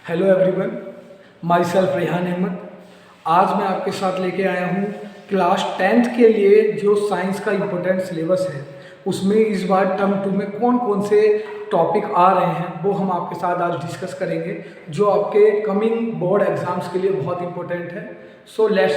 Hello everyone, myself Rehan Ahmad. आज मैं आपके साथ लेके आया हूँ क्लास 10th के लिए जो साइंस का इम्पोर्टेंट सिलेबस है, उसमें इस बार टर्म 2 में कौन कौन से टॉपिक आ रहे हैं वो हम आपके साथ आज डिस्कस करेंगे, जो आपके कमिंग बोर्ड एग्जाम्स के लिए बहुत इंपॉर्टेंट है। So let's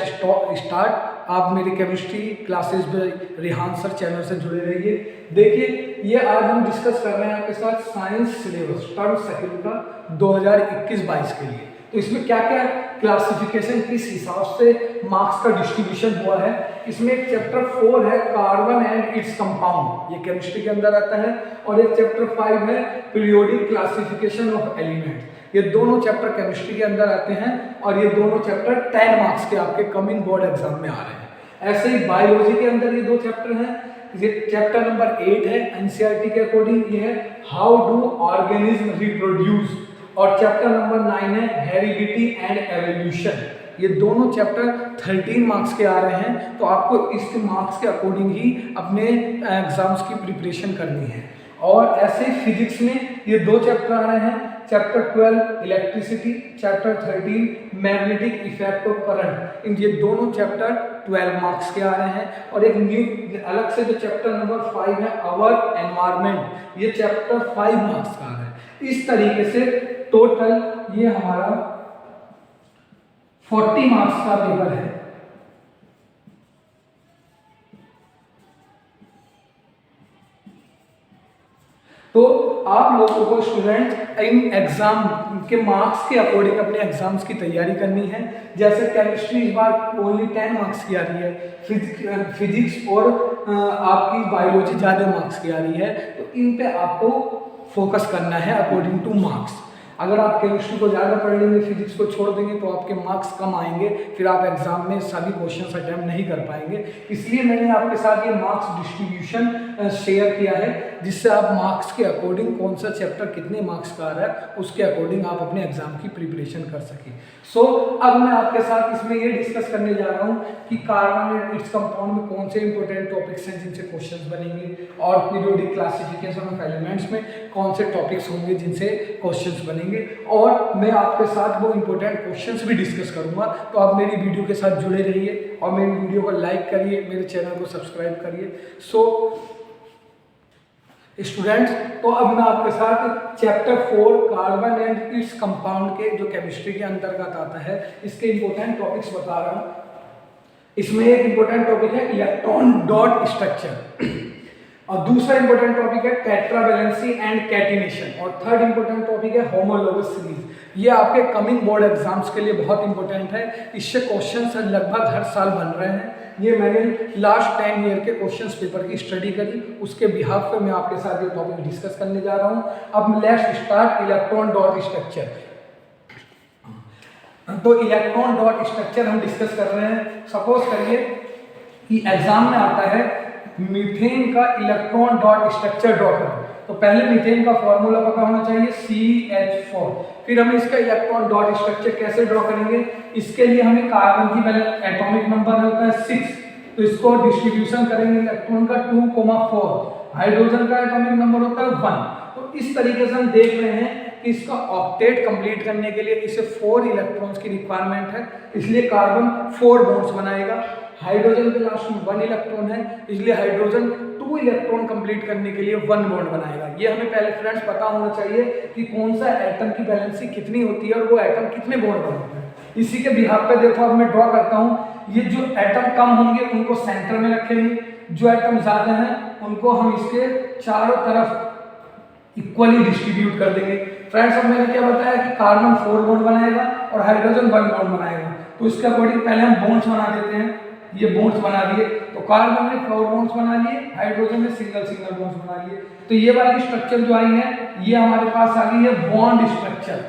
start. आप मेरी केमिस्ट्री क्लासेस में रेहान सर चैनल से जुड़े रहिए। देखिए, ये आज हम डिस्कस कर रहे हैं आपके साथ साइंस सिलेबस टर्म सेकंड का 2021-22 के लिए। तो इसमें क्या क्या क्लासिफिकेशन, किस हिसाब से मार्क्स का डिस्ट्रीब्यूशन हुआ है। इसमें एक चैप्टर 4 है कार्बन एंड इट्स कंपाउंड, ये केमिस्ट्री के अंदर आता है, और एक चैप्टर 5 है पीरियोडिक क्लासिफिकेशन ऑफ एलिमेंट। ये दोनों चैप्टर केमिस्ट्री के अंदर आते हैं और ये दोनों चैप्टर 10 मार्क्स के आपके कमिंग बोर्ड एग्जाम में आ रहे हैं। ऐसे ही बायोलॉजी के अंदर ये दो चैप्टर हैं। ये चैप्टर नंबर 8 है एनसीईआरटी के अकॉर्डिंग, ये है हाउ डू ऑर्गेनिज्म रिप्रोड्यूस, और चैप्टर नंबर 9 है हेरिडिटी एंड एवोल्यूशन। ये दोनों चैप्टर 13 मार्क्स के आ रहे हैं, तो आपको इस मार्क्स के अकॉर्डिंग ही अपने एग्जाम्स की प्रिपरेशन करनी है। और ऐसे ही फिजिक्स में ये दो चैप्टर आ रहे हैं, chapter 12 electricity, chapter 13 magnetic effect of current. इन ये दोनों चैप्टर 12 मार्क्स के आ रहे हैं। और एक न्यू अलग से जो चैप्टर नंबर 5 है आवर एनवायरमेंट, ये चैप्टर 5 मार्क्स का आ रहा है। इस तरीके से टोटल ये हमारा 40 मार्क्स का पेपर है। तो आप लोगों को स्टूडेंट इन एग्जाम के मार्क्स के अकॉर्डिंग अपने एग्जाम्स की तैयारी करनी है। जैसे केमिस्ट्री इस बार ओनली 10 मार्क्स की आ रही है, फिजिक्स और आपकी बायोलॉजी ज़्यादा मार्क्स की आ रही है, तो इन पे आपको फोकस करना है अकॉर्डिंग टू मार्क्स। अगर आप केमिस्ट्री को ज़्यादा पढ़ लेंगे, फिजिक्स को छोड़ देंगे, तो आपके मार्क्स कम आएंगे, फिर आप एग्जाम में सभी क्वेश्चंस अटेम्प्ट नहीं कर पाएंगे। इसलिए मैंने आपके साथ ये मार्क्स डिस्ट्रीब्यूशन शेयर किया है, जिससे आप मार्क्स के अकॉर्डिंग कौन सा चैप्टर कितने मार्क्स का आ रहा है, उसके अकॉर्डिंग आप अपने एग्जाम की प्रिपरेशन कर सकें। सो अब मैं आपके साथ इसमें ये डिस्कस करने जा रहा हूँ कि कार्बन एंड इट्स कंपाउंड में कौन से इंपॉर्टेंट टॉपिक्स हैं जिनसे क्वेश्चंस बनेंगे, और पीरियोडिक क्लासिफिकेशन ऑफ एलिमेंट्स में कौन से टॉपिक्स होंगे जिनसे क्वेश्चंस बनेंगे, और मैं आपके साथ वो इंपॉर्टेंट क्वेश्चंस भी डिस्कस करूंगा। तो आप मेरी वीडियो के साथ जुड़े रहिए और मेरी वीडियो को लाइक करिए, मेरे चैनल को सब्सक्राइब करिए। सो स्टूडेंट्स, तो अब मैं आपके साथ chapter 4 carbon and its compound के जो केमिस्ट्री के अंतर्गत आता है, इसके इंपॉर्टेंट टॉपिक्स बता रहा हूँ। इसमें एक इंपॉर्टेंट टॉपिक है इलेक्ट्रॉन डॉट स्ट्रक्चर, और दूसरा इंपॉर्टेंट टॉपिक है टेट्रावैलेंसी एंड कैटिनेशन, और थर्ड इंपॉर्टेंट टॉपिक है होमोलोगस सीरीज। ये आपके कमिंग बोर्ड एग्जाम्स के लिए बहुत इंपॉर्टेंट है। इससे क्वेश्चंस लगभग हर साल बन रहे हैं। ये मैंने लास्ट 10 ईयर के क्वेश्चंस पेपर की स्टडी करी, उसके बिहाफ पे मैं आपके साथ ये टॉपिक डिस्कस करने जा रहा हूँ। अब let's start electron dot structure. तो इलेक्ट्रॉन डॉट स्ट्रक्चर हम डिस्कस कर रहे हैं। सपोज करिए कि एग्जाम में आता है मीथेन का इलेक्ट्रॉन डॉट स्ट्रक्चर ड्रॉ करें, तो पहले मीथेन का फॉर्मूला पता होना चाहिए CH4। फिर हम इसका इलेक्ट्रॉन डॉट स्ट्रक्चर कैसे ड्रॉ करेंगे, इसके लिए हमें कार्बन की पहले एटॉमिक नंबर होता है 6, तो इसको डिस्ट्रीब्यूशन करेंगे इलेक्ट्रॉन का 2,4, हाइड्रोजन का एटॉमिक नंबर होता है 1। तो इस तरीके से हम देख रहे हैं कि इसका ऑक्टेट कंप्लीट करने के लिए इसे 4 इलेक्ट्रॉन्स की रिक्वायरमेंट है, इसलिए कार्बन 4 बॉन्ड्स बनाएगा। हाइड्रोजन के लास्ट में 1 इलेक्ट्रॉन है, इसलिए हाइड्रोजन 2 इलेक्ट्रॉन कंप्लीट करने के लिए 1 बॉन्ड बनाएगा। ये हमें पहले फ्रेंड्स पता होना चाहिए कि कौन सा एटम की वैलेंसी कितनी होती है और वो एटम कितने बॉन्ड बनाता है। इसी के बिहाफ पे देखो, अब मैं ड्रॉ करता हूँ। ये जो एटम कम होंगे उनको सेंटर में रखेंगे, जो एटम ज्यादा हैं उनको हम इसके चारों तरफ इक्वली डिस्ट्रीब्यूट कर देंगे। फ्रेंड्स, अब मैंने क्या बताया कि कार्बन 4 बॉन्ड बनाएगा और हाइड्रोजन 1 बॉन्ड बनाएगा, तो इसके अकॉर्डिंग पहले हम बॉन्ड्स बना देते हैं। ये बॉन्ड्स बना दिए, तो कार्बन ने 4 बॉन्ड्स बना लिए, हाइड्रोजन ने सिंगल बॉन्ड्स बना लिए। तो ये वाली स्ट्रक्चर जो आई है, ये हमारे पास आ गई है बॉन्ड स्ट्रक्चर।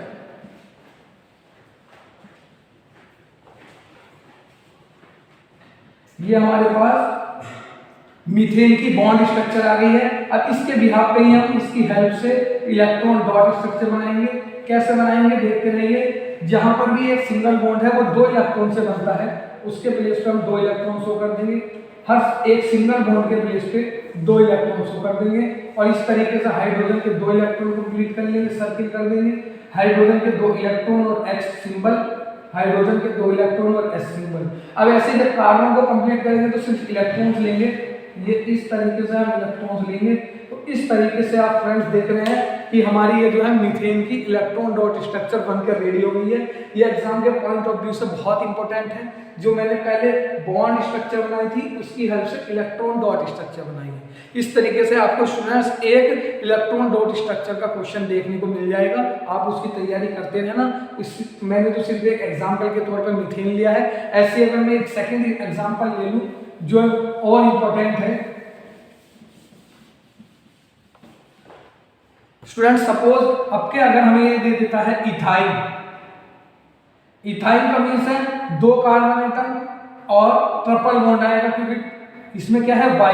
ये हमारे पास मीथेन की बॉन्ड स्ट्रक्चर आ गई है। अब इसके बिहाफ पे ही हम इसकी हेल्प से इलेक्ट्रॉन डॉट स्ट्रक्चर बनाएंगे। कैसे बनाएंगे देखते रहिए। जहां पर भी एक सिंगल बॉन्ड है वो 2 इलेक्ट्रॉन से बनता है, उसके प्लेस पे हम 2 इलेक्ट्रॉन शो कर देंगे। हर एक सिंगल बॉन्ड के प्लेस पे 2 इलेक्ट्रॉन शो कर देंगे, और इस तरीके से हाइड्रोजन के 2 इलेक्ट्रॉन कंप्लीट कर लेंगे, सर्किल कर देंगे। हाइड्रोजन के 2 इलेक्ट्रॉन और H सिंबल, हाइड्रोजन के 2 इलेक्ट्रॉन और H सिंबल। अब ऐसे जब कार्बन को कंप्लीट करेंगे तो सिर्फ इलेक्ट्रॉन्स लेंगे, ये इस तरीके से हम इलेक्ट्रॉन्स लेंगे। तो इस तरीके से आप फ्रेंड्स देख रहे हैं कि हमारी ये जो है मीथेन की इलेक्ट्रॉन डॉट स्ट्रक्चर बनकर रेडी हो गई है। ये एग्जाम के पॉइंट ऑफ व्यू से बहुत इंपॉर्टेंट है। जो मैंने पहले बॉन्ड स्ट्रक्चर बनाई थी उसकी हेल्प से इलेक्ट्रॉन डॉट स्ट्रक्चर बनाई है। इस तरीके से आपको स्टूडेंट्स एक इलेक्ट्रॉन डॉट स्ट्रक्चर का क्वेश्चन देखने को मिल जाएगा, आप उसकी तैयारी करते रहना। मैंने तो सिर्फ एक एग्जाम्पल के तौर पर मीथेन लिया है, ऐसे अगर मैं एक सेकेंड एग्जाम्पल ले लूँ जो और इम्पोर्टेंट है स्टूडेंट, सपोज आपके अगर हमें ये दे देता है इथाइन। इथाइन का मीन्स है 2 कार्बन एटम और ट्रिपल बॉन्ड आएगा क्योंकि इसमें क्या है Y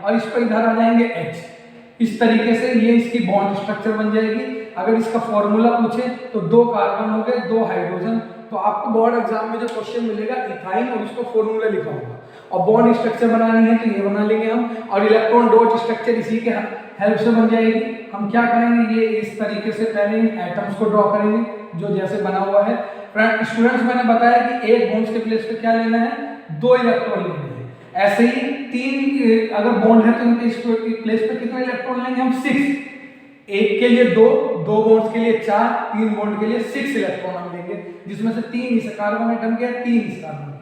और इस पर इधर आ जाएंगे H। इस तरीके से ये इसकी बॉन्ड स्ट्रक्चर बन जाएगी। अगर इसका फॉर्मूला पूछे तो 2 कार्बन हो गए, 2 हाइड्रोजन। तो आपको बोर्ड एग्जाम में जो क्वेश्चन मिलेगा इथाइन और उसको फॉर्मूला लिखा होगा और बॉन्ड स्ट्रक्चर बनानी है तो ये बना लेंगे हम, और इलेक्ट्रॉन डॉट स्ट्रक्चर इसी के हेल्प से बन जाएगी। हम क्या करेंगे, ये इस तरीके से पहले इन एटम्स को ड्रॉ करेंगे जो जैसे बना हुआ है। स्टूडेंट्स मैंने बताया कि एक बॉन्ड के प्लेस पे क्या लेना है, 2 इलेक्ट्रॉन लेने हैं। ऐसे ही 3 अगर बॉन्ड है तो इनके प्लेस पे कितने इलेक्ट्रॉन लेंगे हम, 6। एक के लिए 2 बॉन्ड्स के लिए 4, 3 बॉन्ड के लिए 6 इलेक्ट्रॉन हम लेंगे, जिसमें से 3 इस कार्बन एटम के, 3 इस कार्बन के।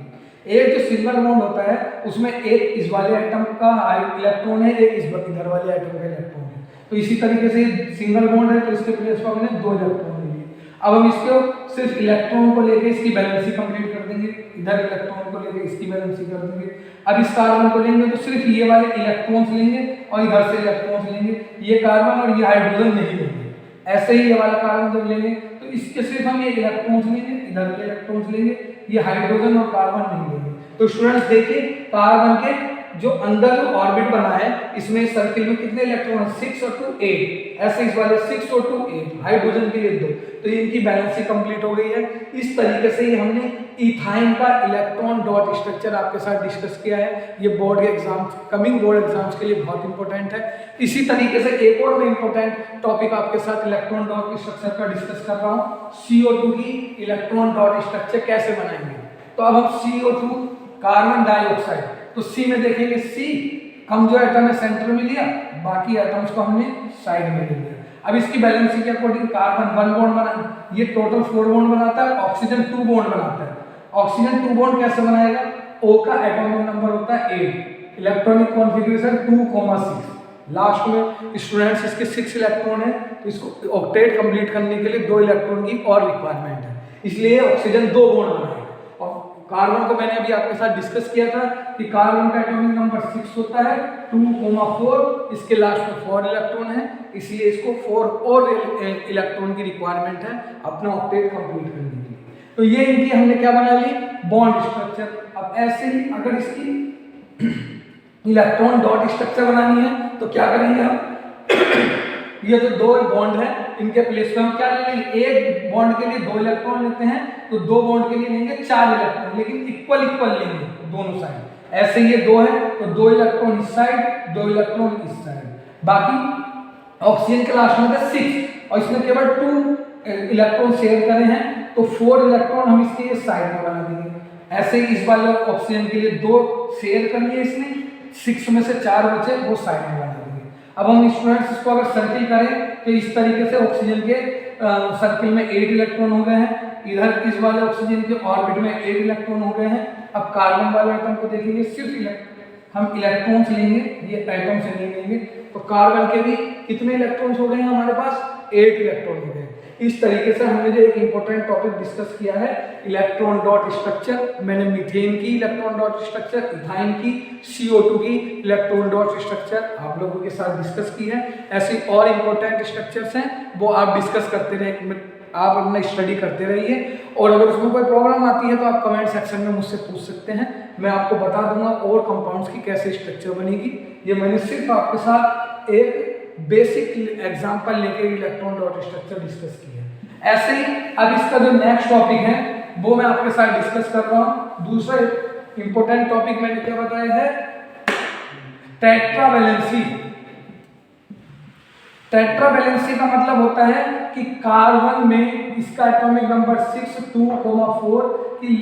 एक जो सिंगल बॉन्ड होता है उसमें एक इस वाले एटम का इलेक्ट्रॉन है, एक इस इधर वाले एटम का इलेक्ट्रॉन है। तो इसी तरीके से सिंगल बॉन्ड है तो इसके प्लेस पर हमने 2 इलेक्ट्रॉन ले लिए। अब हम इसको सिर्फ इलेक्ट्रॉन को लेके इसकी बैलेंसी कंप्लीट कर देंगे, इधर इलेक्ट्रॉन को लेके इसकी बैलेंसी कर देंगे। अब इस कार्बन को लेंगे तो सिर्फ ये वाले इलेक्ट्रॉन्स लेंगे और इधर से इलेक्ट्रॉन्स लेंगे, ये कार्बन और ये हाइड्रोजन नहीं लेंगे। ऐसे ही ये वाला कार्बन जब लेंगे तो इसके सिर्फ हम ये इलेक्ट्रॉन्स लेंगे, इधर के इलेक्ट्रॉन्स लेंगे, ये हाइड्रोजन और कार्बन नहीं लेंगे। तो स्टूडेंट्स देखिए कार्बन के जो अंदर जो ऑर्बिट बना है इसमें सर्किल में कितने इलेक्ट्रॉन हैं, 6 और 2 8। ऐसे इस वाले 6 और 2 8, हाइड्रोजन के लिए 2। तो इनकी बैलेंसिंग कंप्लीट हो गई है। इस तरीके से ही हमने इथाइन का इलेक्ट्रॉन डॉट स्ट्रक्चर आपके साथ डिस्कस किया है। ये बोर्ड के एग्जाम, कमिंग बोर्ड एग्जाम्स के लिए बहुत इंपॉर्टेंट है। इसी तरीके से एक और मैं इंपॉर्टेंट टॉपिक आपके साथ इलेक्ट्रॉन डॉट स्ट्रक्चर का डिस्कस कर रहा हूँ, CO2 की इलेक्ट्रॉन डॉट स्ट्रक्चर कैसे बनाएंगे। तो अब हम CO2 कार्बन डाइऑक्साइड, तो C में देखेंगे, C हम जो एटम है सेंटर में लिया, बाकी एटम्स को हमने साइड में ले लिया। अब इसकी बैलेंसिंग के अकॉर्डिंग कार्बन 1 बॉन्ड बना, ये टोटल 4 बॉन्ड बनाता है, ऑक्सीजन 2 बॉन्ड बनाता है। ऑक्सीजन 2 बॉन्ड कैसे बनाएगा, O का एटॉमिक नंबर होता है 8, इलेक्ट्रॉनिक कॉन्फ़िगरेशन 2,6। लास्ट में स्टूडेंट्स इसके 6 इलेक्ट्रॉन है तो इसको ऑक्टेट कंप्लीट करने के लिए 2 इलेक्ट्रॉन की और रिक्वायरमेंट है, इसलिए ऑक्सीजन 2 बॉन्ड बनाएगा। और कार्बन को मैंने अभी आपके साथ डिस्कस किया था कि कार्बन का एटॉमिक नंबर 6 होता है, 2,4, इसके लास्ट में 4 इलेक्ट्रॉन है, इसलिए इसको 4 और इलेक्ट्रॉन की रिक्वायरमेंट है अपना ऑक्टेट कंप्लीट करने के लिए। तो ये इनकी हमने क्या बना ली, बॉन्ड स्ट्रक्चर। अब ऐसे ही अगर इसकी इलेक्ट्रॉन डॉट स्ट्रक्चर बनानी है तो क्या करेंगे हम ये जो 2 बॉन्ड है इनके प्लेस पे हम क्या ले लेंगे, एक बॉन्ड के लिए 2 इलेक्ट्रॉन लेते हैं तो 2 बॉन्ड के लिए लेंगे 4 इलेक्ट्रॉन, लेकिन इक्वल लेंगे दोनों साइड। ऐसे ये 2 है तो 2 इलेक्ट्रॉन इस साइड, 2 इलेक्ट्रॉन इस साइड। बाकी ऑक्सीजन के लास्ट में था 6 और इसमें केवल 2 इलेक्ट्रॉन शेयर करे हैं तो 4 इलेक्ट्रॉन हम इसके साइड में बना देंगे। ऐसे ही इस वाले ऑक्सीजन के लिए 2 शेयर कर लिए इसने, 6 में से 4 बचे वो साइड में बना देंगे। अब हम स्टूडेंट्स इसको अगर सर्किल करें तो इस तरीके से ऑक्सीजन के सर्किल में 8 इलेक्ट्रॉन हो गए हैं, इधर इस वाले ऑक्सीजन के ऑर्बिट में 8 इलेक्ट्रॉन हो गए हैं। अब कार्बन वाले एटम को देखेंगे, सिर्फ हम इलेक्ट्रॉन्स लेंगे, ये एटम से नहीं लेंगे। तो कार्बन के भी कितने इलेक्ट्रॉन्स हो गए हैं हमारे पास, 8 इलेक्ट्रॉन हो गए। इस तरीके से हमने जो एक इंपॉर्टेंट टॉपिक डिस्कस किया है इलेक्ट्रॉन डॉट स्ट्रक्चर, मैंने मीथेन की इलेक्ट्रॉन डॉट स्ट्रक्चर, इथाइन की, CO2 की इलेक्ट्रॉन डॉट स्ट्रक्चर आप लोगों के साथ डिस्कस की है। ऐसी और इंपॉर्टेंट स्ट्रक्चर्स हैं वो आप डिस्कस करते रहे, आप अपना स्टडी करते रहिए। और अगर उसमें कोई प्रॉब्लम आती है तो आप कमेंट सेक्शन में मुझसे पूछ सकते हैं, मैं आपको बता दूंगा और कंपाउंड्स की कैसे स्ट्रक्चर बनेगी। ये मैंने सिर्फ आपके साथ एक बेसिक एग्जांपल लेके इलेक्ट्रॉन डॉट स्ट्रक्चर डिस्कस किया है। ऐसे ही अब इसका जो नेक्स्ट टॉपिक है वो मैं आपके साथ डिस्कस कर रहा हूँ। दूसरा इंपॉर्टेंट टॉपिक मैंने क्या बताया है, टेट्रावैलेंसी। टेट्रा वैलेंसी का मतलब होता है कि कार्बन में इसका एटॉमिक नंबर 6 2, 4 की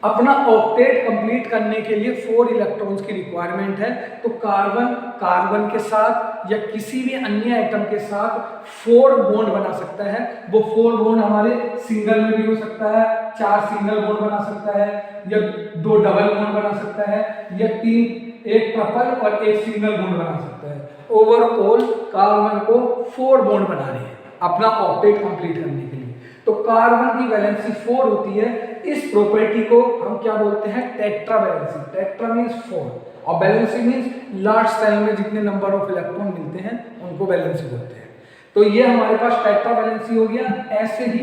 अपना ऑक्टेट कंप्लीट करने के लिए 4 इलेक्ट्रॉन्स की रिक्वायरमेंट है। तो कार्बन के साथ या किसी भी अन्य एटम के साथ 4 बॉन्ड बना सकता है। वो 4 बॉन्ड हमारे सिंगल में भी हो सकता है, 4 सिंगल बॉन्ड बना सकता है, या 2 डबल बॉन्ड बना सकता है, या 3 एक ट्रिपल और एक सिंगल बॉन्ड बना सकता है। ओवरऑल कार्बन को 4 बॉन्ड बनाने हैं अपना ऑक्टेट कंप्लीट करने के लिए। तो कार्बन की वैलेंसी 4 होती है। इस प्रॉपर्टी को हम क्या बोलते हैं? Tetra valency. टेट्रा मींस 4 और वैलेंसी मींस लार्ज सेल में जितने नंबर ऑफ इलेक्ट्रॉन मिलते हैं उनको वैलेंसी बोलते हैं। तो ये हमारे पास टेट्रा वैलेंसी हो गया। ऐसे ही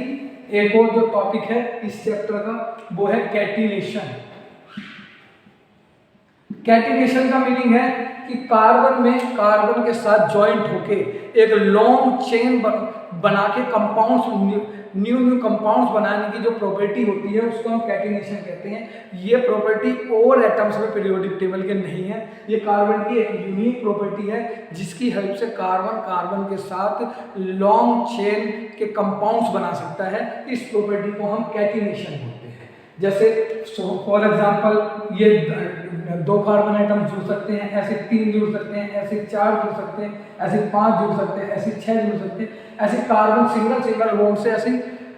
एक और जो टॉपिक है इस चैप्टर का वो है कैटिनेशन। कैटिनेशन का मीनिंग है कि कार्बन में कार्बन के साथ ज्वाइंट होके एक लॉन्ग चेन बना के कंपाउंड्स न्यू कंपाउंड्स बनाने की जो प्रॉपर्टी होती है उसको हम कैटिनेशन कहते हैं। ये प्रॉपर्टी और एटम्स में पीरियोडिक टेबल के नहीं है। ये कार्बन की एक यूनिक प्रॉपर्टी है जिसकी हेल्प से कार्बन के साथ लॉन्ग चेन के कंपाउंड्स बना सकता है। इस प्रॉपर्टी को हम कैटिनेशन बोलते हैं। जैसे फॉर एग्जांपल ये 2 कार्बन आइटम जुड़ सकते हैं, ऐसे 3 जुड़ सकते हैं, ऐसे 4 जुड़ सकते हैं, ऐसे 5 जुड़ सकते हैं, ऐसे 6 जुड़ सकते हैं। ऐसे कार्बन सिंगल बॉन्ड से ऐसे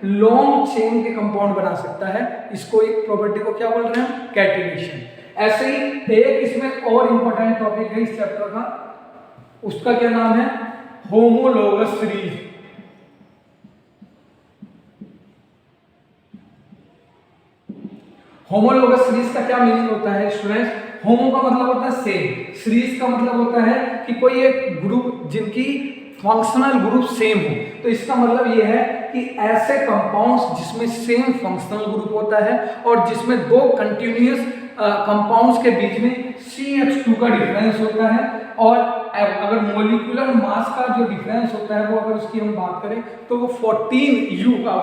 लॉन्ग चेन के कंपाउंड बना सकता है। इसको एक प्रॉपर्टी को क्या बोल रहे हैं? कैटिनेशन। ऐसे ही एक इसमें और इंपॉर्टेंट टॉपिक है इस चैप्टर का, उसका क्या नाम है? Homologous series. होमोलोगस सीरीज का क्या मीनिंग होता है स्टूडेंट्स? होमो का मतलब होता है सेम, सीरीज का मतलब होता है कि कोई एक ग्रुप जिनकी फंक्शनल ग्रुप सेम हो। तो इसका मतलब यह है कि ऐसे कंपाउंड्स जिसमें सेम फंक्शनल ग्रुप होता है और जिसमें 2 कंटिन्यूअस कंपाउंड्स के बीच में CH2 का डिफरेंस होता है। और अगर मॉलिक्यूलर मास का जो डिफरेंस होता है वो अगर उसकी हम बात करें तो वो 14 U का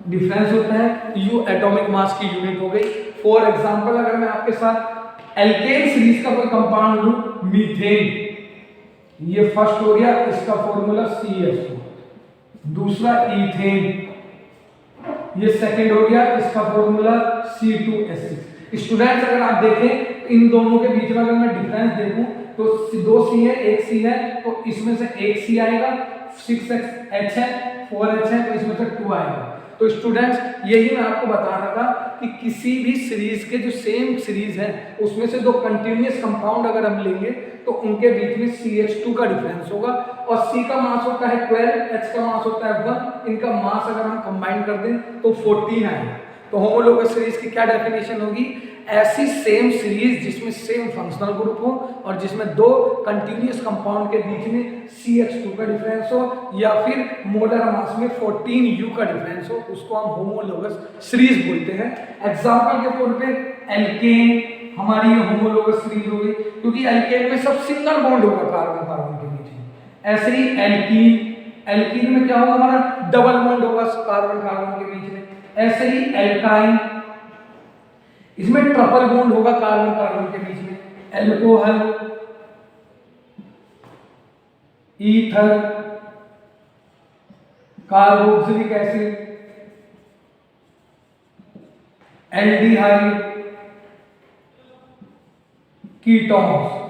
डिफरेंस होता है। U एटॉमिक मास की यूनिट हो गई। फॉर एग्जांपल अगर मैं आपके साथ एल्केन सीरीज का कोई कंपाउंड लूं, मीथेन, ये फर्स्ट हो गया, इसका फॉर्मूला CH2। दूसरा इथेन, ये सेकंड हो गया, इसका फॉर्मूला C2H6। स्टूडेंट्स अगर आप देखें इन दोनों के बीच में अगर मैं डिफरेंस देखूं तो 2 C है, 1 C है, तो इसमें से 1 C आएगा, 6H है, 4H है, तो इसमें से 2 आएगा। तो स्टूडेंट्स यही मैं आपको बता रहा था कि किसी भी सीरीज के जो सेम सीरीज है उसमें से 2 कंटिन्यूअस कंपाउंड अगर हम लेंगे तो उनके बीच में CH2 का डिफरेंस होगा। और C का मास होता है 12, H का मास होता है 1, इनका मास अगर हम कंबाइन कर दें तो 14 आएगा। तो होमोलोगस सीरीज की क्या डेफिनेशन होगी? ऐसी सेम सीरीज जिसमें सेम फंक्शनल ग्रुप हो और जिसमें 2 कंटिन्यूअस कंपाउंड के बीच में CH2 का डिफरेंस हो या फिर मोलर मास में 14 U का डिफरेंस हो, उसको हम होमोलोगस सीरीज बोलते हैं। एग्जांपल के तौर पे एल्केन हमारी ये होमोलोगस सीरीज हो गई क्योंकि एल्केन में सब सिंगल बॉन्ड होगा कार्बन के बीच में। ऐसे ही एल्कीन में क्या होगा? हमारा डबल बॉन्ड होगा कार्बन के बीच में। ऐसे ही एल्काइन, इसमें ट्रिपल बॉन्ड होगा कार्बन के बीच में। Alcohol, ether, carboxylic acid, aldehyde, ketones.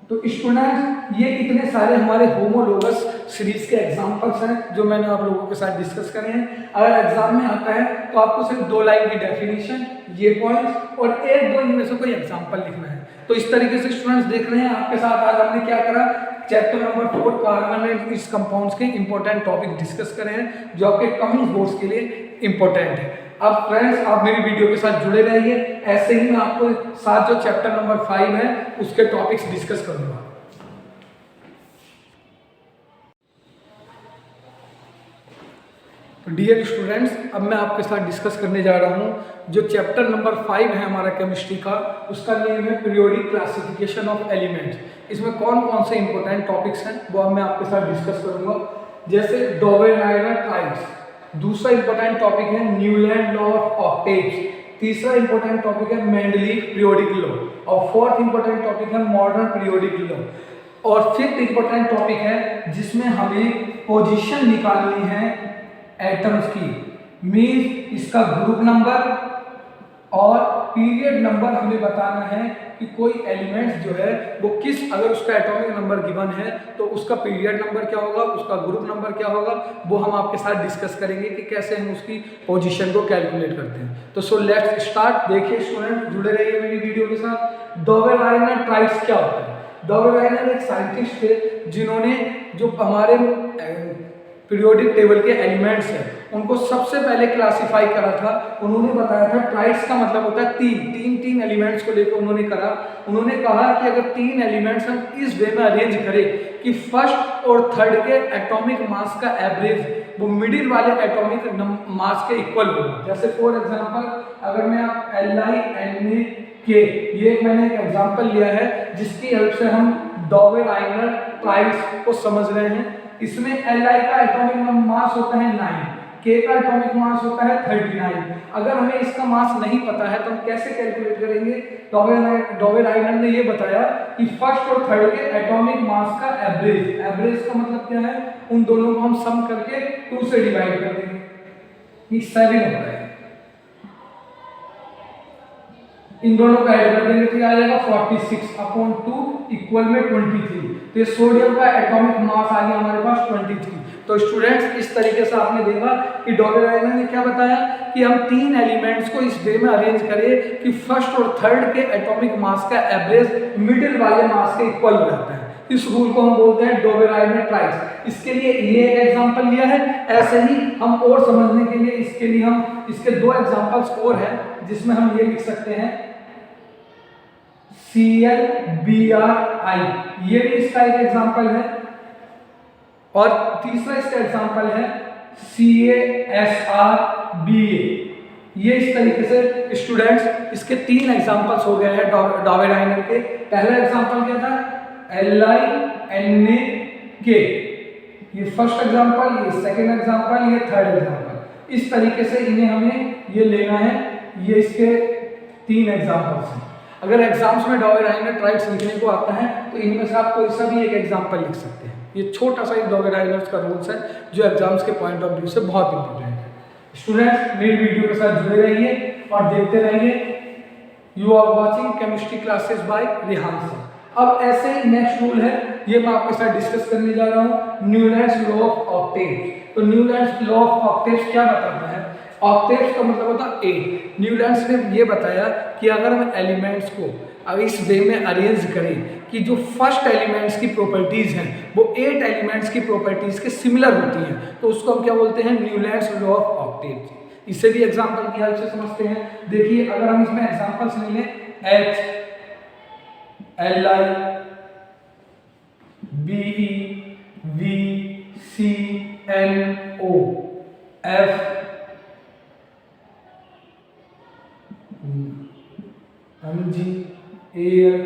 तो स्टूडेंट्स ये इतने सारे हमारे होमोलोगस सीरीज के एग्जांपल्स हैं जो मैंने आप लोगों के साथ डिस्कस करे हैं। अगर एग्जाम में आता है तो आपको सिर्फ 2 लाइन की डेफिनेशन, ये पॉइंट्स और 1-2 इनमें से कोई एग्जांपल लिखना है। तो इस तरीके से स्टूडेंट्स देख रहे हैं आपके साथ आज हमने क्या करा, चैप्टर नंबर 4 कार्बन एंड इस कंपाउंड्स के इंपॉर्टेंट टॉपिक डिस्कस करे हैं जो आपके कमिंग कोर्स के लिए इंपॉर्टेंट है। अब फ्रेंड्स आप मेरी वीडियो के साथ जुड़े रहिए, ऐसे ही मैं आपको साथ जो चैप्टर नंबर 5 है उसके टॉपिक्स डिस्कस करूंगा। डियर स्टूडेंट्स, अब मैं आपके साथ डिस्कस करने जा रहा हूं जो चैप्टर नंबर 5 है हमारा केमिस्ट्री का, उसका नेम है पीरियोडिक क्लासिफिकेशन ऑफ एलिमेंट्स। इसमें कौन कौन से इंपॉर्टेंट टॉपिक्स हैं वो अब मैं आपके साथ डिस्कस करूंगा। जैसे डोवेनाइरा ट्राइब्स, दूसरा इंपॉर्टेंट टॉपिक है न्यूलैंड लॉ ऑफ ऑक्टेव्स, तीसरा इंपॉर्टेंट टॉपिक है मेंडलीव पीरियोडिक लॉ और फोर्थ इंपॉर्टेंट टॉपिक है मॉडर्न पीरियोडिक लॉ। और फिफ्थ इंपॉर्टेंट टॉपिक है जिसमें हमें पोजीशन निकालनी है एटम्स की, मीन्स इसका ग्रुप नंबर और पीरियड नंबर हमें बताना है कि कोई एलिमेंट्स जो है वो किस, अगर उसका एटॉमिक नंबर गिवन है तो उसका पीरियड नंबर क्या होगा, उसका ग्रुप नंबर क्या होगा, वो हम आपके साथ डिस्कस करेंगे कि कैसे हम उसकी पोजीशन को कैलकुलेट करते हैं। तो सो लेट्स स्टार्ट। देखिए स्टूडेंट, जुड़े रहिए मेरी वीडियो के साथ। डॉवेल-राइनर ट्राइब्स क्या होता है? डॉवेल-राइनर एक साइंटिस्ट थे जिन्होंने जो हमारे पीरियोडिक टेबल के एलिमेंट्स हैं उनको सबसे पहले क्लासिफाई करा था। उन्होंने बताया था ट्राइड्स का मतलब होता है तीन एलिमेंट्स को लेकर उन्होंने करा। उन्होंने कहा कि अगर तीन एलिमेंट्स हम इस वे में अरेंज करें कि फर्स्ट और थर्ड के एटॉमिक मास का एवरेज वो मिडिल वाले एटॉमिक मास के इक्वल हो। जैसे फॉर एग्जांपल अगर मैं आप LI NA ये मैंने एक एग्जांपल लिया है जिसकी हेल्प से हम डॉवेल-राइनर ट्राइड्स को समझ रहे हैं। इसमें Li का एटॉमिक मास होता है 9, K का एटॉमिक मास होता है 39। अगर हमें इसका मास नहीं पता है तो हम कैसे कैलकुलेट करेंगे? डॉवेल-राइनर ने ये बताया कि फर्स्ट और थर्ड के एटॉमिक मास का एवरेज का मतलब क्या है? उन दोनों को हम सम करके 2 से डिवाइड कर देंगे, ये 7 होता है। इन दोनों का ऐड कर देंगे तो आ जाएगा 46/2 इक्वल में 23। तो ये सोडियम का एटॉमिक मास आ गया हमारे पास 23। तो स्टूडेंट्स इस तरीके से आपने देखा कि डॉवेल-राइनर ने क्या बताया कि हम तीन एलिमेंट्स को इस वे में अरेंज करें कि फर्स्ट और थर्ड के एटॉमिक मास का एवरेज मिडिल वाले मास के इक्वल रहता है। इस रूल को हम बोलते हैं डॉवेल-राइनर ट्राइड्स। इसके लिए ये एक एग्जांपल लिया है। ऐसे ही हम और समझने के लिए इसके लिए हम इसके 2 एग्जांपल्स और हैं जिसमें हम ये लिख सकते हैं ClBrI, ये भी इसका एक एग्जांपल है। और तीसरा इसका एग्जांपल है CaSrBa। ये इस तरीके से स्टूडेंट्स इसके 3 एग्जांपल्स हो गए हैं डॉवेल-राइनर के। पहला एग्जांपल क्या था? LI NaK, ये फर्स्ट एग्जांपल, ये सेकंड एग्जांपल, ये थर्ड एग्जांपल। इस तरीके से इन्हें हमें ये लेना है। ये इसके 3 एग्जांपल्स हैं। अगर एग्जाम्स में डॉवेल-राइनर ट्राइड्स लिखने को आता है तो इनमें से आप कोई सा भी एक एग्जांपल लिख सकते हैं। ये छोटा सा एक डॉवेल-राइनर का रूल्स है जो एग्जाम्स के पॉइंट ऑफ व्यू से बहुत इंपॉर्टेंट है। स्टूडेंट्स मेरी वीडियो के साथ जुड़े रहिए और देखते रहिए। You are watching chemistry classes by Rehan sir. अब ऐसे ही नेक्स्ट रूल है, ये मैं आपके साथ डिस्कस करने जा रहा हूँ, न्यूलैंड्स लॉ ऑफ ऑक्टेव्स। तो न्यूलैंड्स लॉ ऑफ ऑक्टेव्स क्या बताता है? ऑक्टेव्स का मतलब होता है 8। न्यूलैंड्स ने ये बताया कि अगर हम एलिमेंट्स को अब इस वे में अरेंज करें कि जो फर्स्ट एलिमेंट्स की प्रॉपर्टीज हैं वो 8 एलिमेंट्स की प्रॉपर्टीज के सिमिलर होती हैं तो उसको हम क्या बोलते हैं? Newlands law of octaves. इससे भी एग्जांपल की हेल्प से समझते हैं। देखिए अगर हम इसमें एग्जांपल्स ले लें H, Li, Be, V, C, N, O, F, Mg, Al।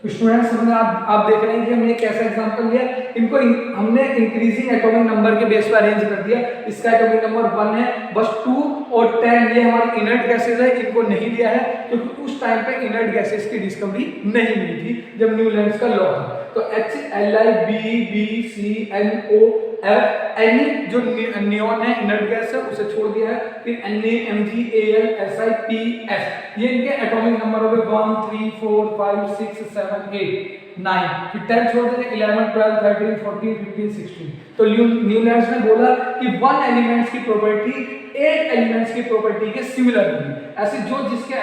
तो स्टूडेंट्स हमने आप देख रहे हैं कि हमने कैसा एग्जांपल लिया। इनको हमने इंक्रीजिंग एटॉमिक नंबर के बेस पर अरेंज कर दिया। इसका एटॉमिक नंबर 1 है, बस 2 और 10 ये हमारी इनर्ट गैसेज है, इनको नहीं लिया है क्योंकि उस टाइम पे इनर्ट गैसेज की डिस्कवरी नहीं हुई थी जब न्यूलैंड्स का लॉ था। तो H, Li, B, C, N, O, F, N जो नियॉन है इनर्ट गैस है उसे छोड़ दिया है। फिर Na, Mg, Al, Si, P, S ये इनके एटॉमिक नंबर हो गए 1, 3, 4, 5, 6, 7, 8, 9। फिर 10 छोड़ देंगे 11, 12, 13, 14, 15, 16। तो न्यूलैंड्स ने बोला कि 1 एलिमेंट्स की प्रॉपर्टी 8 एलिमेंट्स की प्रॉपर्टी के सिमिलर होगी। ऐसे जो जिसके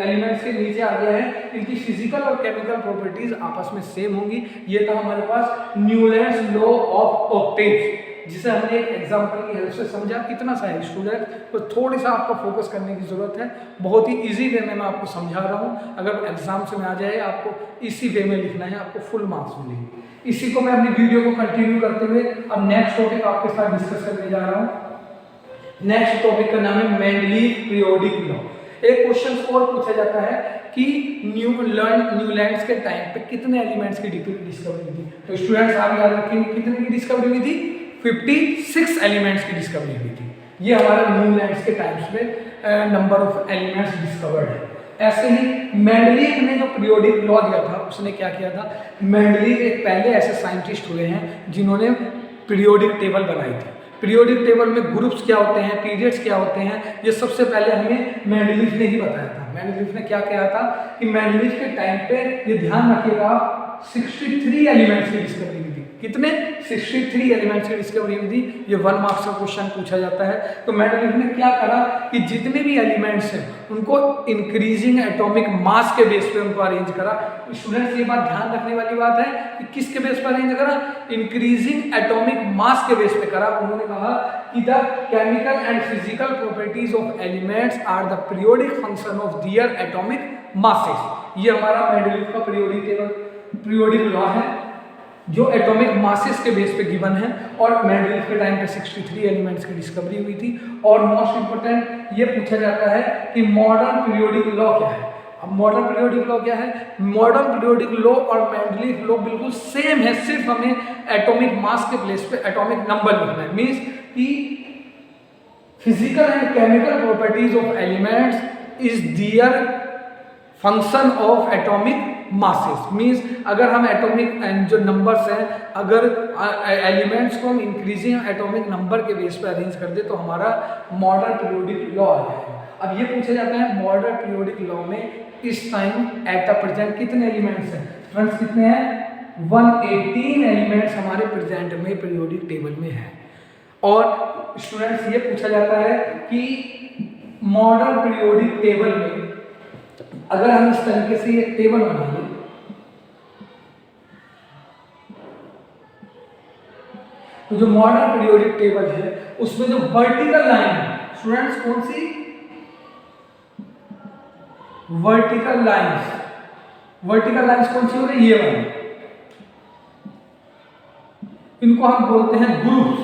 एलिमेंट्स के नीचे आ गया है इनकी फिजिकल और केमिकल प्रॉपर्टीज आपस में सेम होंगी। ये था हमारे पास न्यूलैंड्स लॉ ऑफ ऑक्टेव्स जिसे हमने एक एग्जांपल की हेल्प से समझा। कितना सा है स्टूडेंट, तो थोड़ी सा आपको फोकस करने की जरूरत है। बहुत ही इजी वे में मैं आपको समझा रहा हूँ। अगर एग्जाम्स में आ जाए आपको इसी वे में लिखना है, आपको फुल मार्क्स मिलेंगे। इसी को मैं अपनी वीडियो को कंटिन्यू करते हुए अब नेक्स्ट टॉपिक आपके साथ डिस्कस करने जा रहा हूँ। नेक्स्ट टॉपिक का नाम है मेंडलीव पीरियोडिक लॉ। एक क्वेश्चन और पूछा जाता है कि न्यूलैंड्स के टाइम पे कितने एलिमेंट्स की डिस्कवरी हुई थी। तो स्टूडेंट्स आप याद रखेंगे कितने की डिस्कवरी हुई थी? 56 एलिमेंट्स की डिस्कवरी हुई थी। ये हमारा न्यूलैंड्स के टाइम्स में नंबर ऑफ एलिमेंट्स डिस्कवर्ड है। ऐसे ही मेंडलीव ने जो पीरियोडिक लॉ दिया था उसने क्या किया था, मेंडलीव एक पहले ऐसे साइंटिस्ट हुए हैं जिन्होंने पीरियोडिक टेबल बनाई थी। पीरियोडिक टेबल में ग्रुप्स क्या होते हैं, पीरियड्स क्या होते हैं, ये सबसे पहले हमें मेंडलीव ने ही बताया था। मेंडलीव ने क्या किया था कि मेंडलीव के टाइम पे, ये ध्यान रखिएगा, 63 एलिमेंट्स की डिस्कवरी हुई थी। कितने? 63 एलिमेंट्स की डिस्कवरी हुई थी। ये 1 मार्क्स का क्वेश्चन पूछा जाता है। तो मेंडलीव ने क्या करा कि जितने भी एलिमेंट्स हैं उनको इंक्रीजिंग एटॉमिक मास के बेस पे उनको अरेंज करा। स्टूडेंट्स ये बात ध्यान रखने वाली बात है कि किसके बेस पर अरेंज करा, इंक्रीजिंग एटॉमिक मास के बेस पे करा। उन्होंने कहा कि the chemical and physical properties of elements are the periodic function of their atomic masses. ये हमारा मेंडलीव का पीरियोडिक लॉ है जो एटॉमिक मासेस के बेस पे गिवन है। और मेंडलीव के टाइम पे 63 एलिमेंट्स की डिस्कवरी हुई थी। और मोस्ट इंपोर्टेंट ये पूछा जाता है कि मॉडर्न पीरियोडिक लॉ क्या है। अब मॉडर्न पीरियोडिक लॉ क्या है? मॉडर्न पीरियोडिक लॉ और मेंडलीव लॉ बिल्कुल सेम है, सिर्फ हमें एटॉमिक मास के प्लेस पे एटॉमिक नंबर लिखना है। मींस कि physical and chemical properties of elements is their function of atomic masses. Means अगर हम एटॉमिक जो नंबर्स हैं, अगर एलिमेंट्स को हम इंक्रीजिंग एटॉमिक नंबर के बेस पे अरेंज कर दे तो हमारा मॉडर्न पीरियोडिक लॉ आ जाएगा। अब ये पूछा जाता है मॉडर्न पीरियोडिक लॉ में इस टाइम एट द प्रेजेंट कितने एलिमेंट्स हैं? फ्रेंड्स कितने हैं? 118 एलिमेंट्स हमारे प्रेजेंट में पीरियोडिक टेबल में है। और स्टूडेंट्स ये पूछा जाता है कि मॉडर्न पीरियोडिक टेबल में अगर हम इस तरीके से एक टेबल बनाएंगे तो जो मॉडर्न पीरियोडिक टेबल है उसमें जो वर्टिकल लाइन है, स्टूडेंट्स कौन सी? Vertical lines. वर्टिकल लाइंस कौन सी हो रही? ये वाली। इनको हम बोलते हैं ग्रुप्स।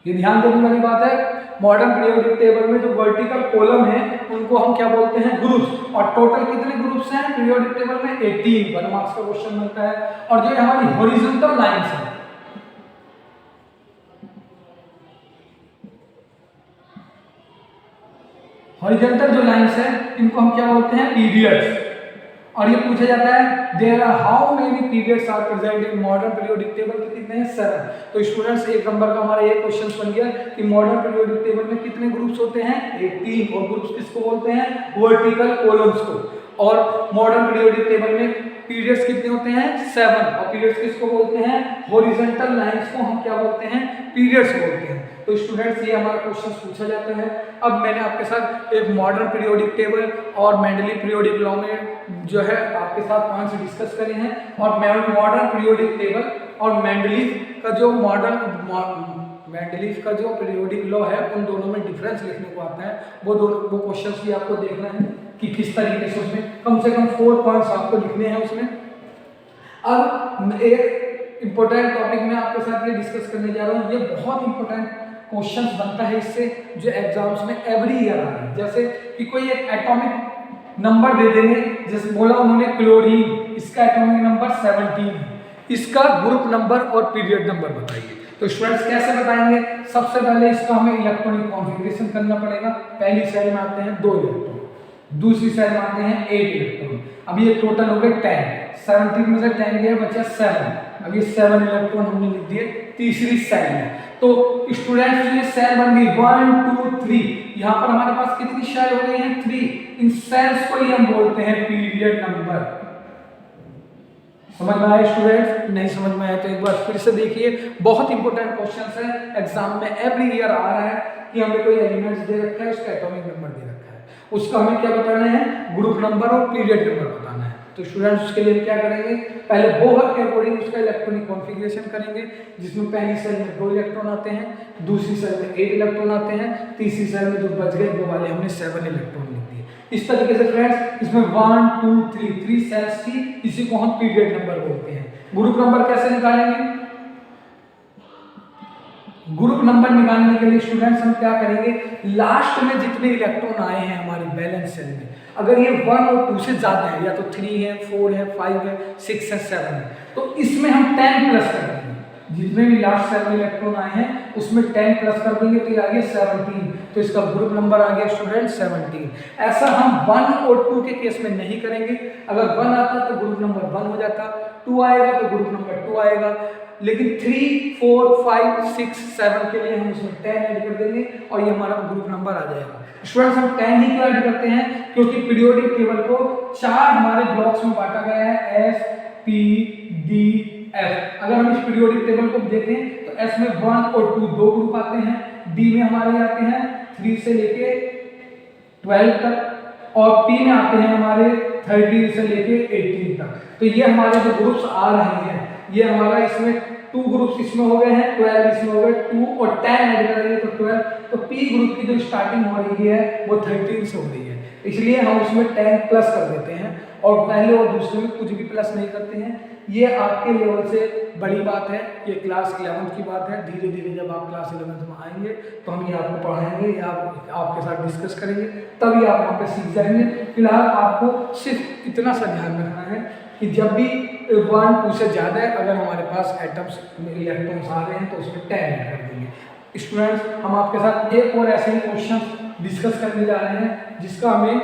ये ध्यान देने वाली बात है। मॉडर्न पीरियोडिक टेबल में जो वर्टिकल कॉलम है उनको हम क्या बोलते हैं? ग्रुप्स। और टोटल कितने ग्रुप्स हैं पीरियोडिक टेबल में? 18। 1 मार्क्स का क्वेश्चन बनता है। और जो हमारी हॉरिजॉन्टल लाइंस है, हॉरिजॉन्टल जो लाइंस है इनको हम क्या बोलते हैं? पीरियड्स। और ये पूछा जाता है there are how many periods are present in modern periodic table, तो कितने हैं? 7। तो स्टूडेंट्स 1 नंबर का हमारा ये क्वेश्चन बन गया कि मॉडर्न पीरियोडिक टेबल में कितने ग्रुप्स होते हैं? 18। और ग्रुप्स किसको बोलते हैं? वर्टिकल कॉलम्स को। और मॉडर्न पीरियोडिक टेबल में पीरियड्स कितने होते हैं? 7। और पीरियड्स किसको बोलते हैं? हॉरिजॉन्टल लाइंस को हम क्या बोलते हैं? पीरियड्स बोलते हैं। तो स्टूडेंट्स ये हमारा क्वेश्चन पूछा जाता है। अब मैंने आपके साथ एक मॉडर्न पीरियोडिक टेबल और मेंडलीव पीरियोडिक लॉ में जो है आपके साथ पॉइंट्स डिस्कस करे हैं। और मॉडर्न पीरियोडिक टेबल और मेंडलीव का जो पीरियोडिक लॉ है उन दोनों में डिफरेंस लिखने को आता है। वो क्वेश्चंस भी आपको देखना है कि किस तरीके से उसमें कम से कम 4 पॉइंट्स आपको लिखने हैं उसमें। अब एक इंपॉर्टेंट टॉपिक मैं आपके साथ ये डिस्कस करने जा रहा हूँ। ये बहुत इंपॉर्टेंट क्वेश्चंस बनता है इससे, जो एग्जाम्स में एवरी ईयर आ रहा है। जैसे कि कोई एक एटॉमिक नंबर दे देंगे, जैसे बोला उन्होंने क्लोरीन, इसका एटॉमिक नंबर 17 है, इसका ग्रुप नंबर और पीरियड नंबर बताइए। तो स्टूडेंट्स कैसे बताएंगे? सबसे पहले इसका हमें इलेक्ट्रॉनिक कॉन्फ़िगरेशन करना पड़ेगा। पहली सेल में आते हैं 2 इलेक्ट्रॉन, दूसरी सेल में आते हैं 8 इलेक्ट्रॉन। अब ये टोटल हो गए 10। 17 में से 10 गए, बचा 7। अब ये 7 इलेक्ट्रॉन हमने लिख दिए तीसरी सेल में। तो स्टूडेंट्स ये सेल बन गई 1 2 3। यहाँ पर हमारे पास कितनी सेल हो गई हैं? 3। इन सेल्स को ही हम बोलते हैं पीरियड नंबर। समझ में आया स्टूडेंट्स? नहीं समझ में आया तो एक बार फिर से देखिए। बहुत इंपॉर्टेंट क्वेश्चन है, एग्जाम में एवरी ईयर आ रहा है कि हमें कोई एलिमेंट्स दे रखा है, उसका एटॉमिक नंबर दे रखा है, उसका हमें क्या बताना है? ग्रुप नंबर और पीरियड नंबर बताना है। तो स्टूडेंट्स उसके लिए क्या करेंगे? पहले बोहर के अकॉर्डिंग उसका इलेक्ट्रॉनिक कॉन्फ़िगरेशन करेंगे, जिसमें पहली सेल में 2 इलेक्ट्रॉन आते हैं, दूसरी सेल में 8 इलेक्ट्रॉन आते हैं, तीसरी सेल में जो बच गए वो वाले हमने 7 इलेक्ट्रॉन लिख दिए। इस तरीके से फ्रेंड्स इसमें 1 2 3 सेल्स थी, इसी को हम पीरियड नंबर बोलते हैं। ग्रुप नंबर कैसे निकालेंगे? ग्रुप नंबर निकालने के लिए स्टूडेंट्स हम क्या करेंगे? लास्ट में जितने इलेक्ट्रॉन आए हैं हमारी बैलेंस सेल में, अगर ये 1 और 2 से ज्यादा है, या तो 3 है, 4 है, 5 है, 6 है, 7 है, तो इसमें हम 10 प्लस कर देंगे। जितने भी लास्ट सेल में इलेक्ट्रॉन आए हैं उसमें 10 प्लस कर देंगे तो ये आ गया 17, तो इसका ग्रुप नंबर आ गया स्टूडेंट 17। ऐसा हम 1 और 2 के केस में नहीं करेंगे। अगर 1 आता तो ग्रुप नंबर 1 हो जाता, 2 आएगा तो ग्रुप नंबर 2 आएगा, लेकिन 3, 4, 5, 6, 7 के लिए हम उसमें 10 ऐड कर देंगे और ये हमारा ग्रुप नंबर आ जाएगा। स्टूडेंट्स हम 10 ही क्यों ऐड करते हैं, क्योंकि पीरियोडिक टेबल को 4 हमारे ब्लॉक्स में बांटा गया है, एस, पी, डी, एफ। अगर हम इस पीरियोडिक टेबल को देखें तो एस में 1 और 2 दो ग्रुप आते हैं, डी में हमारे आते हैं 3 से लेके 12 तक, और पी में आते हैं हमारे 13 से लेके 18 तक। तो ये हमारे जो ग्रुप्स आ रहे हैं, ये हमारा इसमें 2 ग्रुप्स इसमें हो गए हैं, 12 इसमें हो गए, 2 और 10 ऐड करेंगे तो 12। तो पी ग्रुप की जो स्टार्टिंग हो रही है वो 13 से हो रही है, इसलिए हम उसमें 10 प्लस कर देते हैं और पहले और दूसरे में कुछ भी प्लस नहीं करते हैं। ये आपके लेवल से बड़ी बात है, ये क्लास 11th की बात है। धीरे धीरे जब आप क्लास 11th में आएंगे तो हम ये आपको पढ़ाएंगे या आपके साथ डिस्कस करेंगे, तभी आप वहाँ पे सीख जाएंगे। फिलहाल आपको सिर्फ इतना सा ध्यान रखना है कि जब भी 1, 2 से ज़्यादा है, अगर हमारे पास एटम्स इलेक्ट्रॉन्स आ रहे हैं तो उसमें 10 ऐड कर देंगे। स्टूडेंट्स हम आपके साथ एक और ऐसे ही क्वेश्चन डिस्कस करने जा रहे हैं जिसका हमें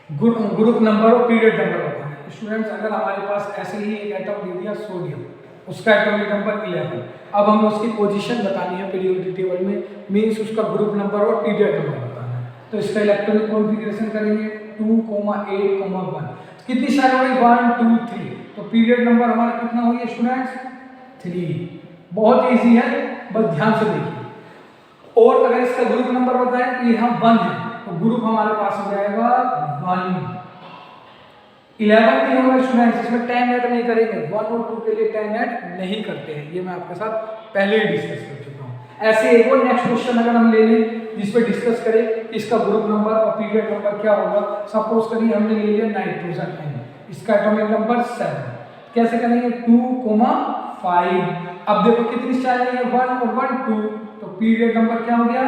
ग्रुप नंबर और पीरियड नंबर होता है। स्टूडेंट्स अगर हमारे पास ऐसे ही एक एटम दे दिया सोडियम, उसका एटॉमिक नंबर 11, अब हमें उसकी पोजीशन बतानी है पीरियोडिक टेबल में, मींस उसका ग्रुप नंबर और पीरियड नंबर बताना है। तो इसका इलेक्ट्रॉनिक कॉन्फ़िगरेशन करेंगे 2, 8, 1। कितनी साइड हो गई 1, 2, 3, तो पीरियड नंबर हमारा कितना हो गया स्टूडेंट्स 3। बहुत ईजी है, बस ध्यान से देखिए। और अगर इसका ग्रुप नंबर बताएं तो यहाँ 1 है, तो ग्रुप हमारे पास हो जाएगा 1। 11 भी होगा स्टूडेंट्स, इसमें 10 ऐड नहीं करेंगे, 1 और 2 के लिए 10 ऐड नहीं करते हैं, ये मैं आपके साथ पहले ही डिस्कस कर चुका हूँ। ऐसे एक और नेक्स्ट क्वेश्चन अगर हम ले लें जिसपे डिस्कस करें कि इसका ग्रुप नंबर और पीरियड नंबर क्या होगा। सपोज करिए हमने ले लिया नाइट्रोजन है, इसका एटॉमिक नंबर 7, कैसे करेंगे 2, 5। अब देखो कितनी चाल है 1 और 1, 2, तो पीरियड नंबर क्या हो गया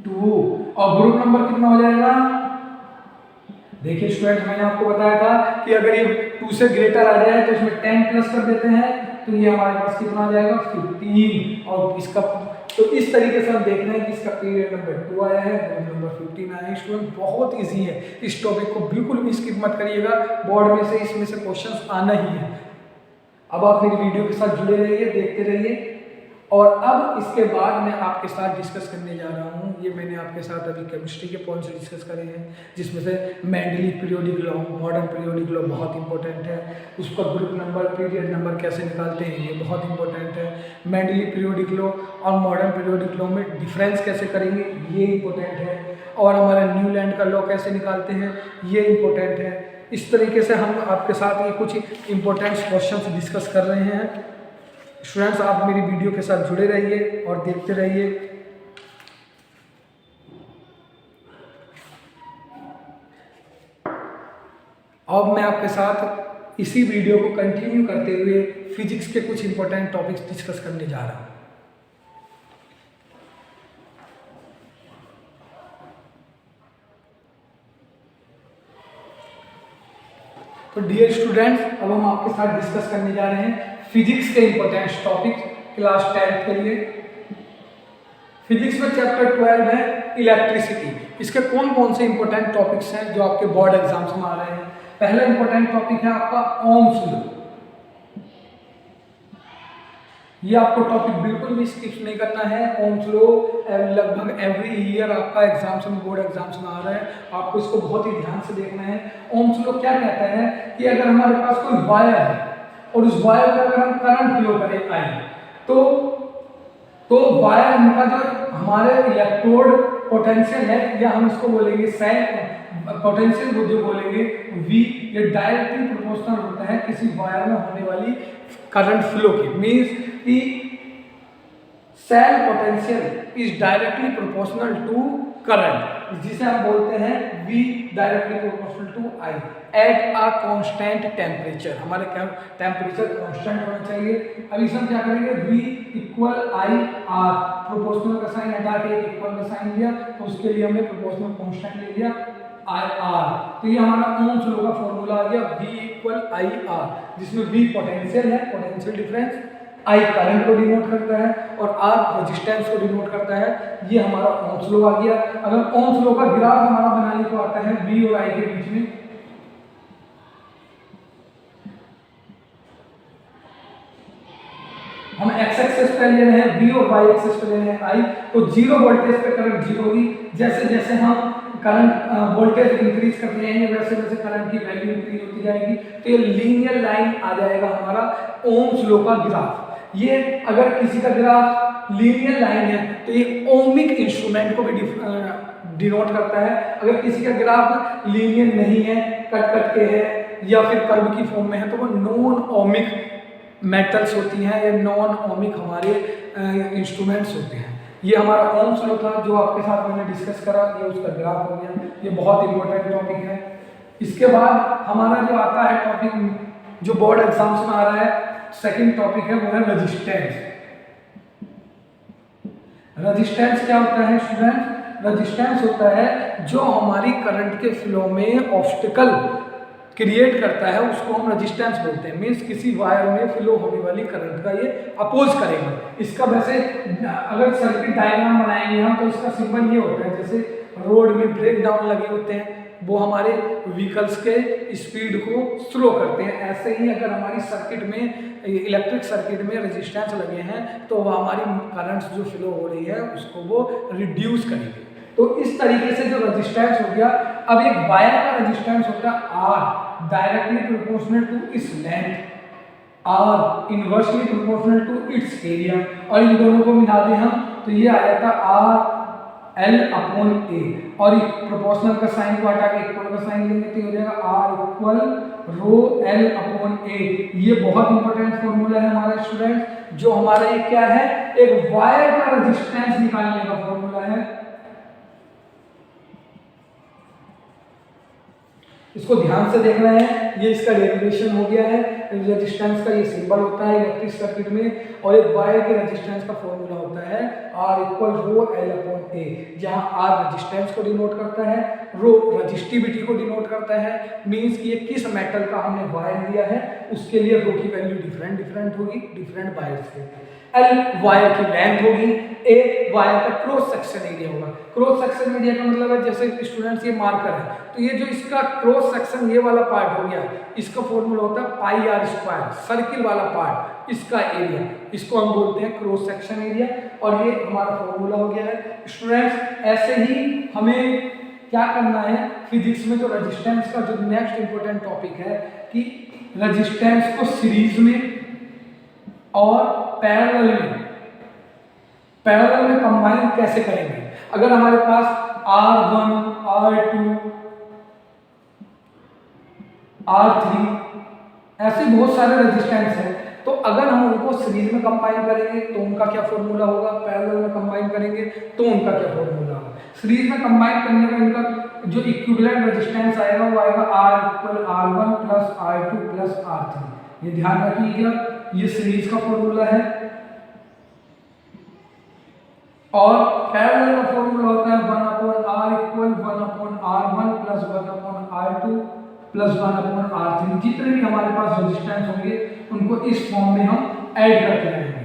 2 और ग्रुप नंबर कितना हो जाएगा। देखिए स्टूडेंट मैंने आपको बताया था कि अगर ये 2 से ग्रेटर आ जाए तो इसमें 10 प्लस कर देते हैं, तो ये हमारे पास कितना आ जाएगा 15। और इसका तो इस तरीके से हम देख रहे हैं कि इसका पीरियड नंबर 2 आया है, ग्रुप नंबर 15 आया है। स्टूडेंट बहुत इजी है, इस टॉपिक को बिल्कुल भी स्किप मत करिएगा, बोर्ड में से इसमें से क्वेश्चंस आना ही है। अब आप मेरी वीडियो के साथ जुड़े रहिए, देखते रहिए। और अब इसके बाद मैं आपके साथ डिस्कस करने जा रहा हूँ, ये मैंने आपके साथ अभी केमिस्ट्री के पॉइंट्स डिस्कस करे हैं, जिसमें से Mendeley periodic law, modern periodic law बहुत इंपॉर्टेंट है, उस पर ग्रुप नंबर पीरियड नंबर कैसे निकालते हैं ये बहुत इंपॉर्टेंट है। मेंडली पीरियोडिक लॉ और मॉडर्न पीरियोडिक लॉ में डिफरेंस कैसे करेंगे ये इंपॉर्टेंट है, और हमारा न्यूलैंड का लॉ कैसे निकालते हैं ये इंपॉर्टेंट है। इस तरीके से हम आपके साथ ये कुछ इंपॉर्टेंट क्वेश्चन डिस्कस कर रहे हैं। स्टूडेंट्स आप मेरी वीडियो के साथ जुड़े रहिए और देखते रहिए। अब मैं आपके साथ इसी वीडियो को कंटिन्यू करते हुए फिजिक्स के कुछ इंपॉर्टेंट टॉपिक्स डिस्कस करने जा रहा हूं। तो डियर स्टूडेंट्स अब हम आपके साथ डिस्कस करने जा रहे हैं फिजिक्स के इंपॉर्टेंट टॉपिक क्लास 10 के लिए। फिजिक्स में चैप्टर 12 है इलेक्ट्रिसिटी। इसके कौन कौन से इंपॉर्टेंट टॉपिक्स हैं जो आपके बोर्ड एग्जाम्स में आ रहे हैं। पहला इंपॉर्टेंट टॉपिक है आपका ओम्स लॉ। ये आपको टॉपिक बिल्कुल भी स्किप नहीं करना है। ओम्स लॉ लगभग एवरी ईयर आपका एग्जाम्स में, बोर्ड एग्जाम्स में आ रहा है, आपको इसको बहुत ही ध्यान से देखना है। ओम्स लॉ क्या कहता है कि अगर हमारे पास कोई वायर है और उस वायर में अगर हम करंट फ्लो करें आई, तो वायर का जो हमारे इलेक्ट्रोड पोटेंशियल है, या हम इसको बोलेंगे सेल पोटेंशियल जो बोलेंगे V, ये डायरेक्टली प्रोपोर्शनल होता है किसी वायर में होने वाली करंट फ्लो की। मींस कि cell potential is directly proportional to current, जिसे हम बोलते हैं V directly proportional to I at a constant temperature. हमारे टेम्परेचर कांस्टेंट होना चाहिए। अब इसे हम क्या करेंगे V equal I R, proportional का साइन हटा के इक्वल का साइन लिया, तो उसके लिए हमने प्रोपोर्शनल कांस्टेंट ले लिया आई आर। तो ये हमारा ओम्स लॉ का फॉर्मूला आ गया, V इक्वल आई आर, जिसमें V पोटेंशियल है, पोटेंशियल डिफरेंस, I करंट को डिनोट करता है और R रेजिस्टेंस को डिनोट करता है। ये हमारा ओम्स लॉ आ गया। अगर ओम्स लॉ का ग्राफ हमारा बनाने को आता है V और I के बीच में, हम x एक्सेस पे ले रहे हैं V और y एक्सेस पे ले रहे हैं I, तो जीरो वोल्टेज पे करंट जीरो होगी। जैसे जैसे हम करंट वोल्टेज इंक्रीज करते हैं वैसे वैसे करंट की वैल्यू इंक्रीज होती जाएगी। तो ये लीनियर लाइन आ जाएगा हमारा ओम्स लॉ का ग्राफ। ये अगर किसी का ग्राफ लीनियर लाइन है तो ये ओमिक इंस्ट्रूमेंट को भी डिनोट करता है। अगर किसी का ग्राफ लीनियर नहीं है, कट कट के है या फिर कर्व की फॉर्म में है, तो वो नॉन ओमिक मेटल्स होती हैं या नॉन ओमिक हमारे इंस्ट्रूमेंट्स होते हैं। ये हमारा ओम्स लॉ था जो आपके साथ मैंने डिस्कस करा, ये उसका ग्राफ हो गया। ये बहुत इंपॉर्टेंट टॉपिक है। इसके बाद हमारा जो आता है टॉपिक जो बोर्ड एग्जाम्स में आ रहा है, सेकंड टॉपिक है वो है रेजिस्टेंस। रेजिस्टेंस क्या होता है स्टूडेंट? रेजिस्टेंस होता है जो हमारी करंट के फ्लो में ऑब्स्टिकल क्रिएट करता है, उसको हम रेजिस्टेंस बोलते हैं। मींस किसी वायर में फ्लो होने वाली करंट का ये अपोज करेगा। इसका वैसे अगर सर्किट डायग्राम बनाएंगे हम तो इसका सिंबल ये होता है, जैसे रोड में ब्रेक डाउन लगे होते हैं वो हमारे व्हीकल्स के स्पीड को स्लो करते हैं। ऐसे ही अगर हमारी सर्किट में इलेक्ट्रिक सर्किट में रेजिस्टेंस लगे हैं तो वह हमारी करंट्स जो फ्लो हो रही है उसको वो रिड्यूस करेंगे। तो इस तरीके से जो रेजिस्टेंस हो गया। अब एक वायर का रेजिस्टेंस होता है R directly proportional to its length, R inversely proportional to its area, और इन दोनों को मिला दें हम तो ये आ जाता R L अपॉन A, और प्रोपोर्शनल का साइन को हटा के इक्वल का साइन लेंगे तो हो जाएगा R equal rho L upon A। ये बहुत इंपॉर्टेंट फॉर्मूला है हमारे स्टूडेंट, जो हमारा ये क्या है, एक वायर का रेजिस्टेंस निकालने का फॉर्मूला है। इसको ध्यान से देखना है। ये इसका डेरिवेशन हो गया है। रेजिस्टेंस का ये सिंबल होता है इलेक्ट्रिक सर्किट में, और एक वायर के रेजिस्टेंस का फॉर्मूला होता है R equal rho L upon A, जहां R रेजिस्टेंस को डिनोट करता है, रो रेजिस्टिविटी को डिनोट करता है। मींस कि ये किस मेटल का हमने वायर लिया है उसके लिए रो की वैल्यू डिफरेंट होगी डिफरेंट वायर से। L वायर की लेंथ होगी, A वायर का क्रॉस सेक्शन एरिया होगा। क्रॉस सेक्शन एरिया का मतलब है जैसे स्टूडेंट्स ये मार्कर है तो ये जो इसका क्रॉस सेक्शन ये वाला पार्ट हो गया, इसका फॉर्मूला होता है पाई आर स्क्वायर, सर्किल वाला पार्ट इसका एरिया, इसको हम बोलते हैं क्रॉस सेक्शन एरिया, और ये हमारा फॉर्मूला हो गया है। स्टूडेंट्स ऐसे ही हमें क्या करना है फिजिक्स में, जो रेजिस्टेंस का जो नेक्स्ट इंपॉर्टेंट टॉपिक है कि रेजिस्टेंस को सीरीज में और पैरेलल में कंबाइन कैसे करेंगे। अगर हमारे पास R1, R2, R3 ऐसे बहुत सारे रेजिस्टेंस हैं, तो अगर हम उनको सीरीज में कंबाइन करेंगे तो उनका क्या फॉर्मूला होगा, पैरेलल में कंबाइन करेंगे तो उनका क्या फॉर्मूला होगा। सीरीज में कंबाइन करने में इनका जो इक्विवेलेंट रेजिस्टेंस आएगा वो आएगा R equal R1 plus R2 plus R3। ये ध्यान रखिएगा, ये सीरीज का फॉर्मूला है। और पैरेलल का फॉर्मूला होता है 1 upon R equal 1 upon R1 plus 1 upon R2 plus 1 upon R3। जितने भी हमारे पास रेजिस्टेंस होंगे उनको इस फॉर्म में हम ऐड करते रहेंगे।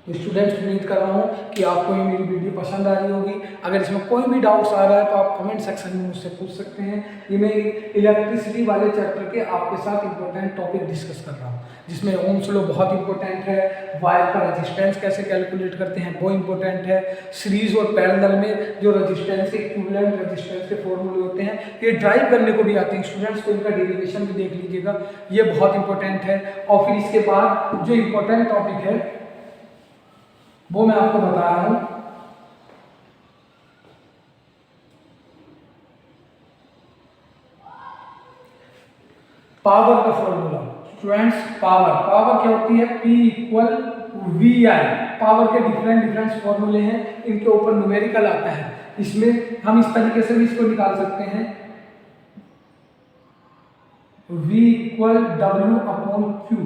तो स्टूडेंट्स उम्मीद कर रहा हूँ कि आपको ये मेरी वीडियो पसंद आ रही होगी। अगर इसमें कोई भी डाउट्स आ रहा है तो आप कमेंट सेक्शन में मुझसे पूछ सकते हैं। ये मैं इलेक्ट्रिसिटी वाले चैप्टर के आपके साथ इंपॉर्टेंट टॉपिक डिस्कस कर रहा हूँ, जिसमें ओम्स लॉ बहुत इंपॉर्टेंट है, वायर का रेजिस्टेंस कैसे कैलकुलेट करते हैं वो इंपॉर्टेंट है, सीरीज और पैरेलल में जो रेजिस्टेंस के इक्विवेलेंट रेजिस्टेंस के फॉर्मूले होते हैं ये ड्राइव करने को भी आते हैं स्टूडेंट्स, तो इनका डेरिवेशन भी देख लीजिएगा, ये बहुत इंपॉर्टेंट है। और फिर इसके बाद जो इंपॉर्टेंट टॉपिक है वो मैं आपको बता रहा हूं। पावर का फॉर्मूला स्टूडेंट्स, पावर क्या होती है, P इक्वल VI। पावर के डिफरेंट फॉर्मूले हैं, इनके ऊपर न्यूमेरिकल आता है। इसमें हम इस तरीके से भी इसको निकाल सकते हैं, V equal W upon Q।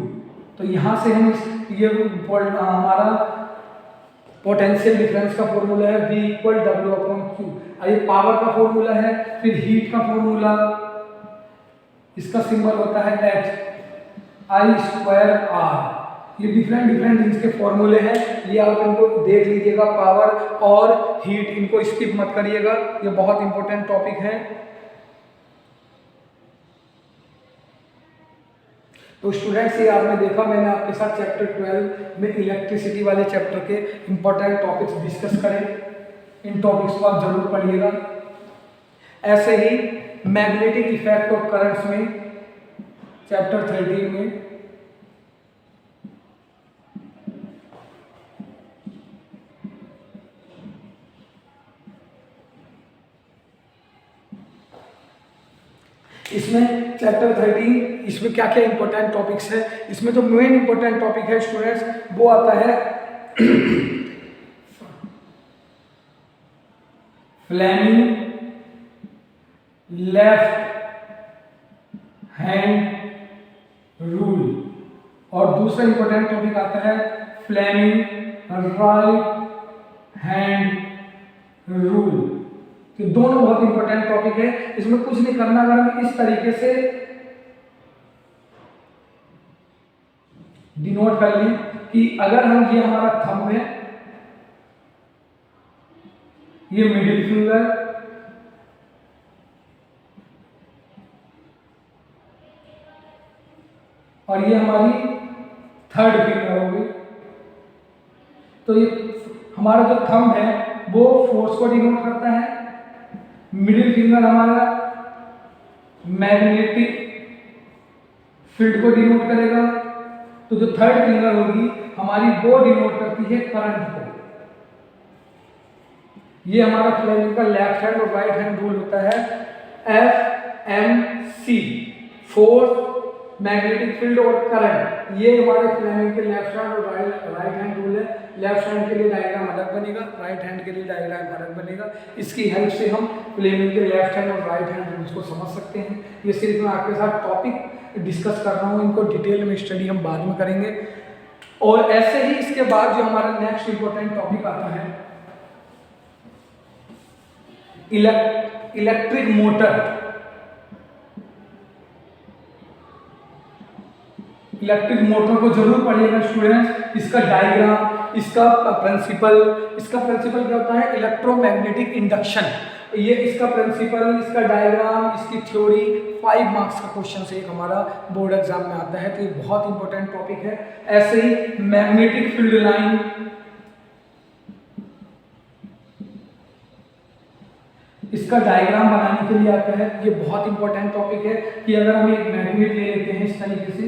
तो यहां से हम ये हमारा पोटेंशियल डिफरेंस का फॉर्मूला है V equal W upon Q. ये पावर का फॉर्मूला है। फिर हीट का फॉर्मूला, इसका सिंबल होता है H, I स्क्वायर R। ये डिफरेंट इसके फॉर्मूले हैं, ये आप इनको देख लीजिएगा। पावर और हीट, इनको स्किप मत करिएगा, ये बहुत इंपॉर्टेंट टॉपिक है। तो स्टूडेंट्स, ये आपने देखा, मैंने आपके साथ चैप्टर 12 में इलेक्ट्रिसिटी वाले चैप्टर के इंपॉर्टेंट टॉपिक्स डिस्कस करें। इन टॉपिक्स को आप जरूर पढ़िएगा। ऐसे ही मैग्नेटिक इफेक्ट ऑफ करंट्स में चैप्टर 13 में इसमें चैप्टर 13 इसमें क्या क्या इंपॉर्टेंट टॉपिक्स है, इसमें जो मेन इंपॉर्टेंट टॉपिक है स्टूडेंट्स वो आता है फ्लेमिंग लेफ्ट हैंड रूल, और दूसरा इंपॉर्टेंट टॉपिक आता है फ्लेमिंग राइट हैंड रूल। तो दोनों बहुत इंपॉर्टेंट टॉपिक है, इसमें कुछ नहीं करना। अगर हम इस तरीके से डिनोट कर लें कि अगर हम, ये हमारा थंब है, ये मिडिल फिंगर, और ये हमारी थर्ड फिंगर होगी। तो ये हमारा जो थंब है वो फोर्स को डिनोट करता है, मिडिल फिंगर हमारा मैग्नेटिक फील्ड को डिनोट करेगा, तो जो थर्ड फिंगर होगी हमारी वो डिनोट करती है करंट को। ये हमारा फ्लेमिंग का लेफ्ट हैंड और राइट हैंड रूल होता है FMC, फोर्स, मैग्नेटिक फील्ड और करंट। ये हमारे फ्लेमिंग के लेफ्ट हैंड और राइट हैंड रूल है। लेफ्ट हैंड के लिए डायग्राम अलग बनेगा, राइट हैंड के लिए डायग्राम अलग बनेगा। इसकी हेल्प से हम फ्लेमिंग के लेफ्ट हैंड और राइट हैंड रूल्स को समझ सकते हैं। ये सिर्फ मैं आपके साथ टॉपिक डिस्कस कर रहा हूँ, इनको डिटेल में स्टडी हम बाद में करेंगे। और ऐसे ही इसके बाद जो हमारा नेक्स्ट इंपॉर्टेंट टॉपिक आता है इलेक्ट्रिक मोटर। इलेक्ट्रिक मोटर को जरूर पढ़िएगा स्टूडेंट्स। इसका डायग्राम, इसका प्रिंसिपल क्या होता है, इलेक्ट्रोमैग्नेटिक इंडक्शन। ये इसका प्रिंसिपल, इसका डायग्राम, इसकी थ्योरी 5 मार्क्स का क्वेश्चन से एक हमारा बोर्ड एग्जाम में आता है, तो ये बहुत इंपॉर्टेंट टॉपिक है। ऐसे ही मैग्नेटिक फील्ड लाइन, इसका डायग्राम बनाने के लिए आता है। ये बहुत इंपॉर्टेंट टॉपिक है कि अगर हम एक मैग्नेट ले लेते हैं इस तरीके से,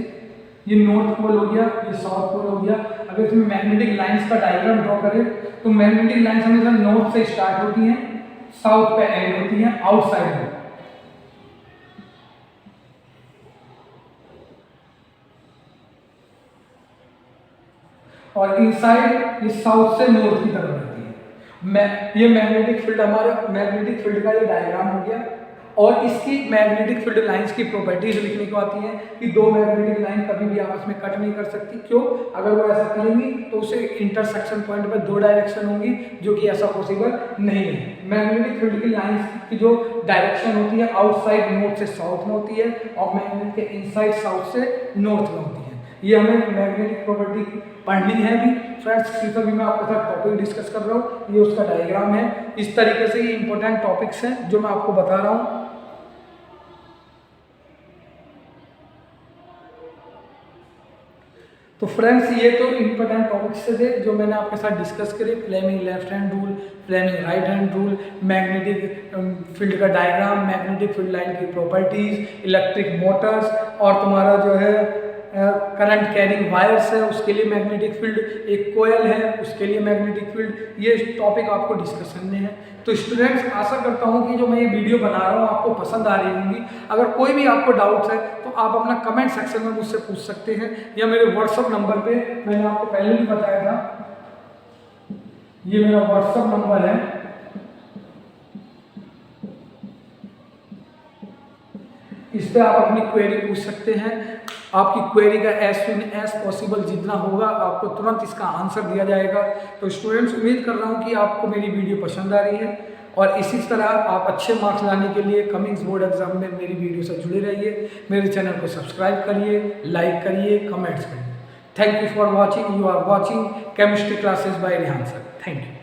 ये नॉर्थ पोल हो गया, ये साउथ पोल हो गया। अगर इसमें मैग्नेटिक लाइंस का डायग्राम ड्रॉ करें तो मैग्नेटिक लाइंस हमेशा नॉर्थ से स्टार्ट होती हैं, साउथ पे एंड होती हैं, आउटसाइड में। और इनसाइड ये साउथ से नॉर्थ की तरफ रहती है। ये मैग्नेटिक फील्ड, हमारा मैग्नेटिक फील्ड का ये डायग्राम हो गया। और इसकी मैग्नेटिक फील्ड लाइंस की प्रॉपर्टीज लिखने को आती है कि दो मैग्नेटिक लाइन कभी भी आपस में कट नहीं कर सकती। क्यों? अगर वो ऐसा करेंगी तो उसे इंटरसेक्शन पॉइंट पर 2 डायरेक्शन होंगी, जो कि ऐसा पॉसिबल नहीं है। मैग्नेटिक फील्ड की लाइंस की जो डायरेक्शन होती है आउटसाइड नॉर्थ से साउथ में होती है, और मैग्नेट के इनसाइड साउथ से नॉर्थ में होती है। ये हमें मैग्नेटिक प्रॉपर्टी पढ़नी है भी फ्रेंड्स, भी मैं आपके साथ टॉपिक डिस्कस कर रहा हूँ। ये उसका डायग्राम है। इस तरीके से ये इंपॉर्टेंट टॉपिक्स हैं जो मैं आपको बता रहा हूँ। तो फ्रेंड्स, ये तो इंपॉर्टेंट टॉपिक्स थे जो मैंने आपके साथ डिस्कस करे। Fleming left hand rule, Fleming right hand rule, magnetic field का डायग्राम, मैग्नेटिक फील्ड लाइन की प्रॉपर्टीज, इलेक्ट्रिक मोटर्स, और तुम्हारा जो है करंट कैरिंग वायर्स है उसके लिए मैग्नेटिक फील्ड, एक कोयल है उसके लिए मैग्नेटिक फील्ड। ये टॉपिक आपको डिस्कस करने हैं। तो स्टूडेंट्स, आशा करता हूँ कि जो मैं ये वीडियो बना रहा हूँ आपको पसंद आ रही होंगी। अगर कोई भी आपको डाउट्स है तो आप अपना कमेंट सेक्शन में मुझसे पूछ सकते हैं, या मेरे व्हाट्सअप नंबर पे, मैंने आपको पहले भी बताया था, ये मेरा व्हाट्सअप नंबर है। इस पर आप अपनी क्वेरी पूछ सकते हैं। आपकी क्वेरी का एज सुन एज पॉसिबल जितना होगा आपको तुरंत इसका आंसर दिया जाएगा। तो स्टूडेंट्स, उम्मीद कर रहा हूँ कि आपको मेरी वीडियो पसंद आ रही है और इसी तरह आप अच्छे मार्क्स लाने के लिए कमिंग्स बोर्ड एग्जाम में मेरी वीडियो से जुड़े रहिए। मेरे चैनल को सब्सक्राइब करिए, लाइक करिए, कमेंट्स करिए। Thank you for watching. You are watching chemistry classes by Rehan sir. Thank you.